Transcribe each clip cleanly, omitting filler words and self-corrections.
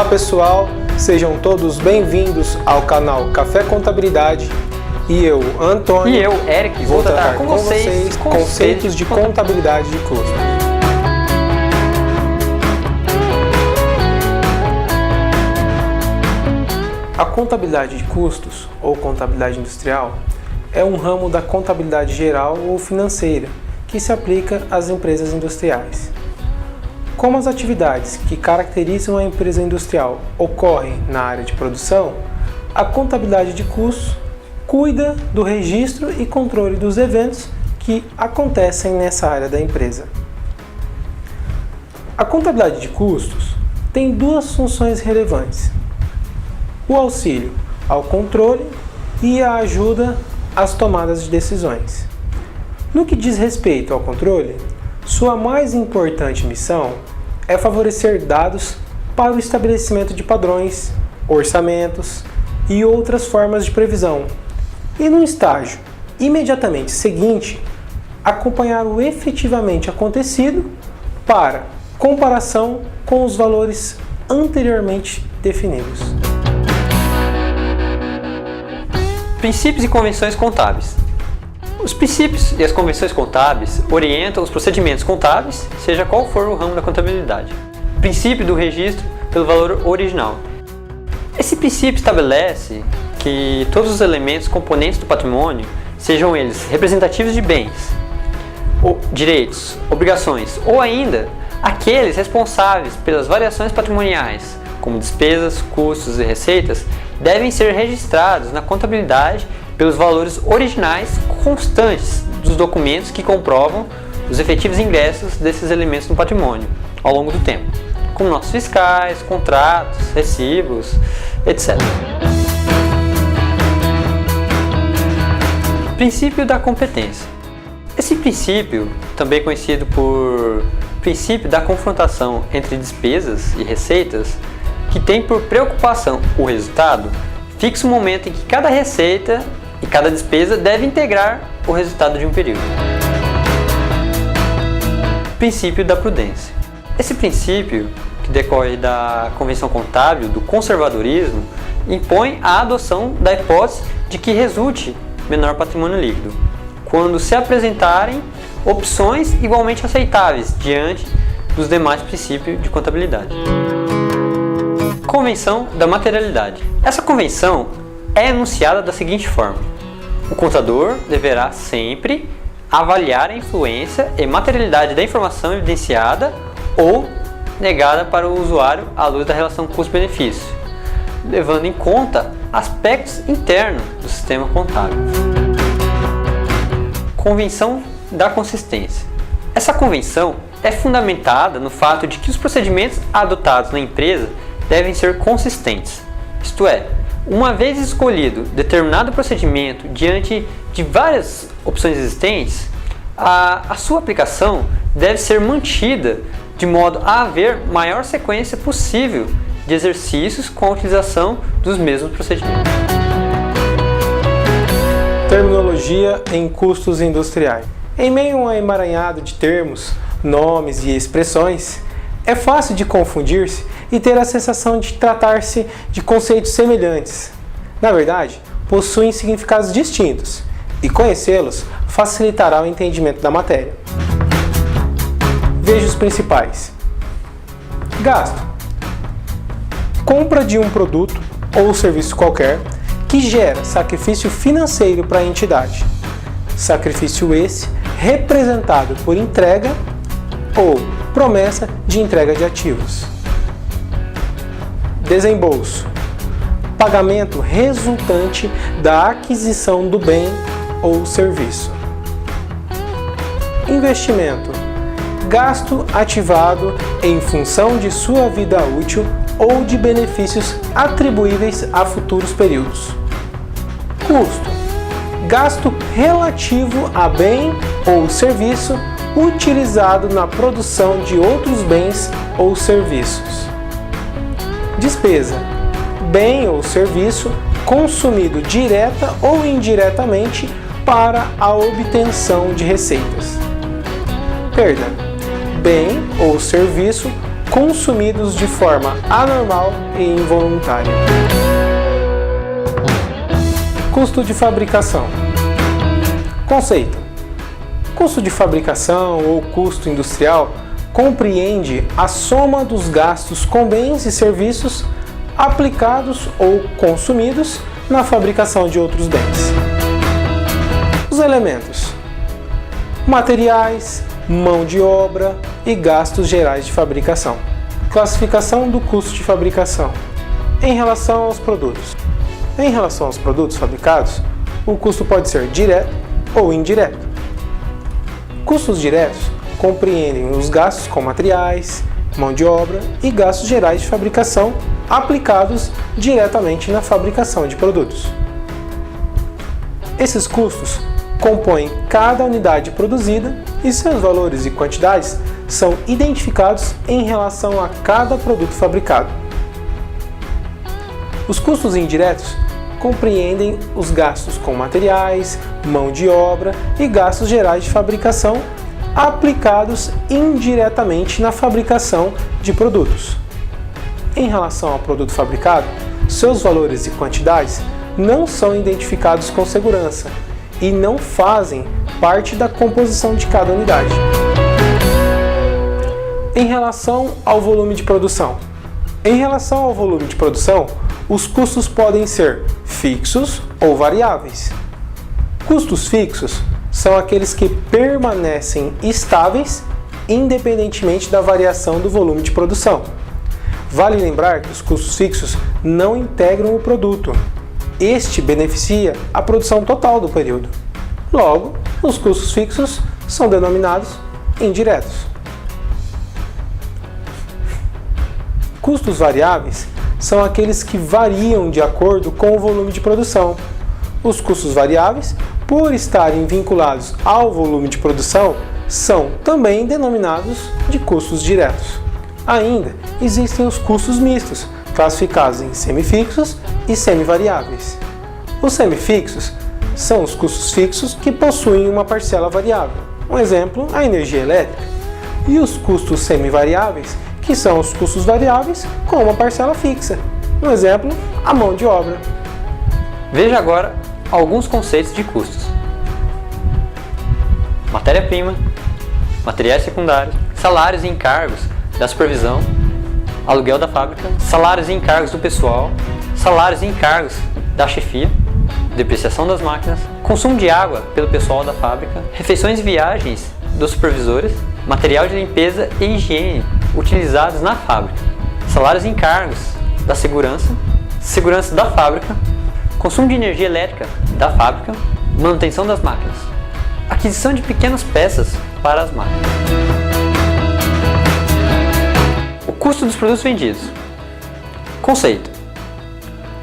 pessoal, sejam todos bem-vindos ao canal Café Contabilidade e eu, Antônio, e eu, Eric, vou tratar com vocês conceitos de contabilidade de custos. A contabilidade de custos, ou contabilidade industrial, é um ramo da contabilidade geral ou financeira que se aplica às empresas industriais. Como as atividades que caracterizam a empresa industrial ocorrem na área de produção, a contabilidade de custos cuida do registro e controle dos eventos que acontecem nessa área da empresa. A contabilidade de custos tem duas funções relevantes: o auxílio ao controle e a ajuda às tomadas de decisões. No que diz respeito ao controle, sua mais importante missão é favorecer dados para o estabelecimento de padrões, orçamentos e outras formas de previsão, e no estágio imediatamente seguinte, acompanhar o efetivamente acontecido para comparação com os valores anteriormente definidos. Princípios e convenções contábeis. Os princípios e as convenções contábeis orientam os procedimentos contábeis, seja qual for o ramo da contabilidade. Princípio do registro pelo valor original. Esse princípio estabelece que todos os elementos componentes do patrimônio, sejam eles representativos de bens, direitos, obrigações ou ainda aqueles responsáveis pelas variações patrimoniais, como despesas, custos e receitas, devem ser registrados na contabilidade pelos valores originais constantes dos documentos que comprovam os efetivos ingressos desses elementos no patrimônio ao longo do tempo, como notas fiscais, contratos, recibos, etc. Princípio da competência. Esse princípio, também conhecido por princípio da confrontação entre despesas e receitas, que tem por preocupação o resultado, fixa o momento em que cada receita e cada despesa deve integrar o resultado de um período. Princípio da prudência. Esse princípio, que decorre da convenção contábil do conservadorismo, impõe a adoção da hipótese de que resulte menor patrimônio líquido, quando se apresentarem opções igualmente aceitáveis diante dos demais princípios de contabilidade. Convenção da materialidade. Essa convenção é enunciada da seguinte forma: o contador deverá sempre avaliar a influência e materialidade da informação evidenciada ou negada para o usuário à luz da relação custo-benefício, levando em conta aspectos internos do sistema contábil. Convenção da consistência. Essa convenção é fundamentada no fato de que os procedimentos adotados na empresa devem ser consistentes, isto é, uma vez escolhido determinado procedimento diante de várias opções existentes, a sua aplicação deve ser mantida de modo a haver maior sequência possível de exercícios com a utilização dos mesmos procedimentos. Terminologia em custos industriais. Em meio a um emaranhado de termos, nomes e expressões, é fácil de confundir-se e ter a sensação de tratar-se de conceitos semelhantes. Na verdade, possuem significados distintos, e conhecê-los facilitará o entendimento da matéria. Veja os principais. Gasto. Compra de um produto ou serviço qualquer que gera sacrifício financeiro para a entidade. Sacrifício esse representado por entrega ou promessa de entrega de ativos. Desembolso. Pagamento resultante da aquisição do bem ou serviço. Investimento. Gasto ativado em função de sua vida útil ou de benefícios atribuíveis a futuros períodos. Custo. Gasto relativo a bem ou serviço utilizado na produção de outros bens ou serviços. Despesa. Bem ou serviço consumido direta ou indiretamente para a obtenção de receitas. Perda. Bem ou serviço consumidos de forma anormal e involuntária. Custo de fabricação. Conceito: custo de fabricação ou custo industrial compreende a soma dos gastos com bens e serviços aplicados ou consumidos na fabricação de outros bens. Os elementos: materiais, mão de obra e gastos gerais de fabricação. Classificação do custo de fabricação em relação aos produtos. Em relação aos produtos fabricados, o custo pode ser direto ou indireto. Custos diretos compreendem os gastos com materiais, mão de obra e gastos gerais de fabricação aplicados diretamente na fabricação de produtos. Esses custos compõem cada unidade produzida e seus valores e quantidades são identificados em relação a cada produto fabricado. Os custos indiretos compreendem os gastos com materiais, mão de obra e gastos gerais de fabricação aplicados indiretamente na fabricação de produtos. Em relação ao produto fabricado, seus valores e quantidades não são identificados com segurança e não fazem parte da composição de cada unidade. Em relação ao volume de produção. Em relação ao volume de produção, os custos podem ser fixos ou variáveis. Custos fixos são aqueles que permanecem estáveis independentemente da variação do volume de produção. Vale lembrar que os custos fixos não integram o produto. Este beneficia a produção total do período. Logo, os custos fixos são denominados indiretos. Custos variáveis são aqueles que variam de acordo com o volume de produção. Os custos variáveis, por estarem vinculados ao volume de produção, são também denominados de custos diretos. Ainda existem os custos mistos, classificados em semifixos e semivariáveis. Os semifixos são os custos fixos que possuem uma parcela variável, um exemplo, a energia elétrica, e os custos semivariáveis, que são os custos variáveis com uma parcela fixa, um exemplo, a mão de obra. Veja agora alguns conceitos de custos: matéria-prima, materiais secundários, salários e encargos da supervisão, aluguel da fábrica, salários e encargos do pessoal, salários e encargos da chefia, depreciação das máquinas, consumo de água pelo pessoal da fábrica, refeições e viagens dos supervisores, material de limpeza e higiene utilizados na fábrica, salários e encargos da segurança, segurança da fábrica, consumo de energia elétrica da fábrica, manutenção das máquinas, aquisição de pequenas peças para as máquinas. O custo dos produtos vendidos. Conceito: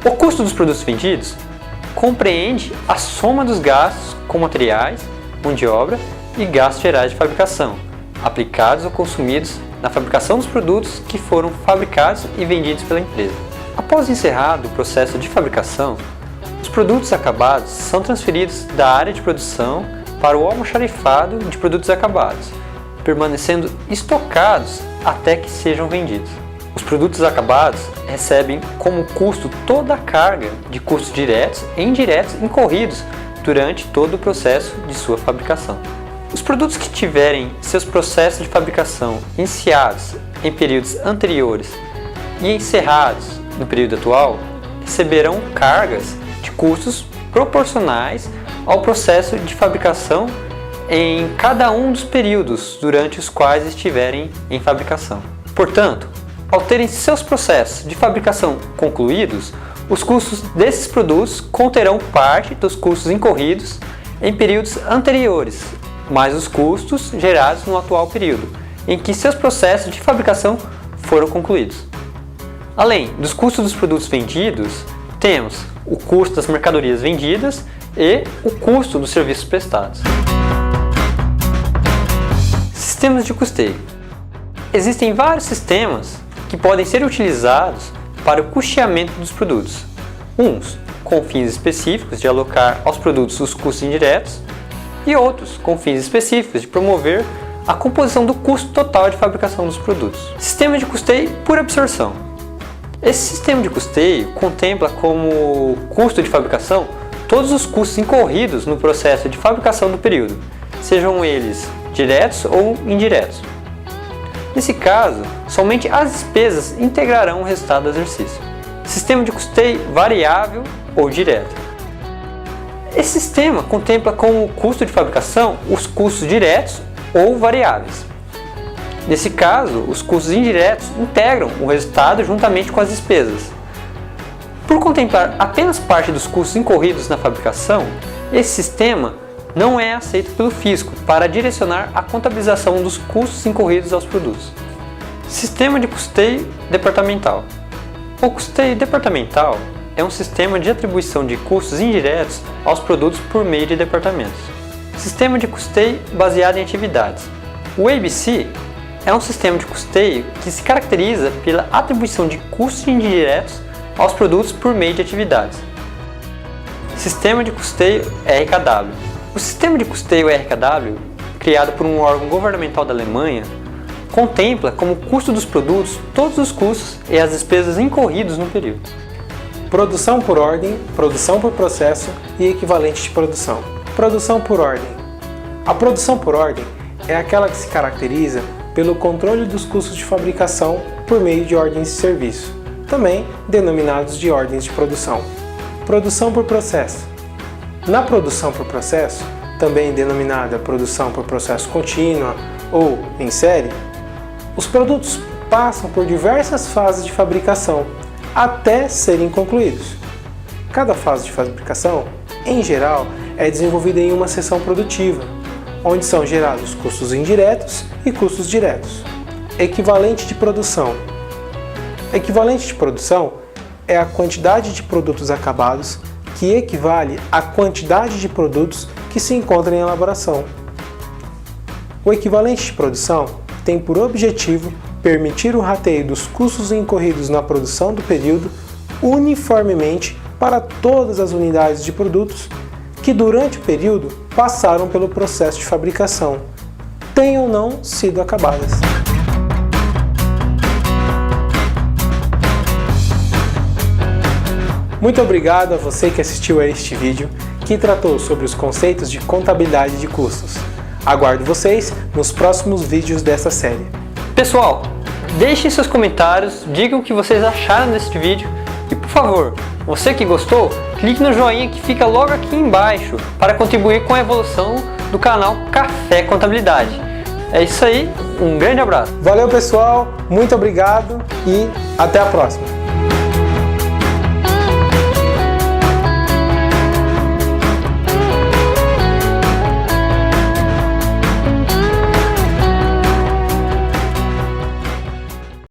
o custo dos produtos vendidos compreende a soma dos gastos com materiais, mão de obra e gastos gerais de fabricação, aplicados ou consumidos na fabricação dos produtos que foram fabricados e vendidos pela empresa. Após encerrado o processo de fabricação, os produtos acabados são transferidos da área de produção para o almoxarifado de produtos acabados, permanecendo estocados até que sejam vendidos. Os produtos acabados recebem como custo toda a carga de custos diretos e indiretos incorridos durante todo o processo de sua fabricação. Os produtos que tiverem seus processos de fabricação iniciados em períodos anteriores e encerrados no período atual receberão cargas de custos proporcionais ao processo de fabricação em cada um dos períodos durante os quais estiverem em fabricação. Portanto, ao terem seus processos de fabricação concluídos, os custos desses produtos conterão parte dos custos incorridos em períodos anteriores, mais os custos gerados no atual período, em que seus processos de fabricação foram concluídos. Além dos custos dos produtos vendidos, temos o custo das mercadorias vendidas e o custo dos serviços prestados. Sistemas de custeio. Existem vários sistemas que podem ser utilizados para o custeamento dos produtos. Uns com fins específicos de alocar aos produtos os custos indiretos e outros com fins específicos de promover a composição do custo total de fabricação dos produtos. Sistema de custeio por absorção. Esse sistema de custeio contempla como custo de fabricação todos os custos incorridos no processo de fabricação do período, sejam eles diretos ou indiretos. Nesse caso, somente as despesas integrarão o resultado do exercício. Sistema de custeio variável ou direto. Esse sistema contempla como custo de fabricação os custos diretos ou variáveis. Nesse caso, os custos indiretos integram o resultado juntamente com as despesas. Por contemplar apenas parte dos custos incorridos na fabricação, esse sistema não é aceito pelo fisco para direcionar a contabilização dos custos incorridos aos produtos. Sistema de custeio departamental. O custeio departamental é um sistema de atribuição de custos indiretos aos produtos por meio de departamentos. Sistema de custeio baseado em atividades. O ABC é um sistema de custeio que se caracteriza pela atribuição de custos indiretos aos produtos por meio de atividades. Sistema de custeio RKW. O sistema de custeio RKW, criado por um órgão governamental da Alemanha, contempla como custo dos produtos todos os custos e as despesas incorridos no período. Produção por ordem, produção por processo e equivalente de produção. Produção por ordem. A produção por ordem é aquela que se caracteriza pelo controle dos custos de fabricação por meio de ordens de serviço, também denominados de ordens de produção. Produção por processo. Na produção por processo, também denominada produção por processo contínua ou em série, os produtos passam por diversas fases de fabricação até serem concluídos. Cada fase de fabricação, em geral, é desenvolvida em uma seção produtiva, onde são gerados custos indiretos e custos diretos. Equivalente de produção. Equivalente de produção é a quantidade de produtos acabados que equivale à quantidade de produtos que se encontram em elaboração. O equivalente de produção tem por objetivo permitir o rateio dos custos incorridos na produção do período uniformemente para todas as unidades de produtos que durante o período passaram pelo processo de fabricação, tenham ou não sido acabadas. Muito obrigado a você que assistiu a este vídeo, que tratou sobre os conceitos de contabilidade de custos. Aguardo vocês nos próximos vídeos dessa série. Pessoal, deixem seus comentários, digam o que vocês acharam deste vídeo e, por favor, você que gostou, clique no joinha que fica logo aqui embaixo para contribuir com a evolução do canal Café Contabilidade. É isso aí, um grande abraço. Valeu pessoal, muito obrigado e até a próxima.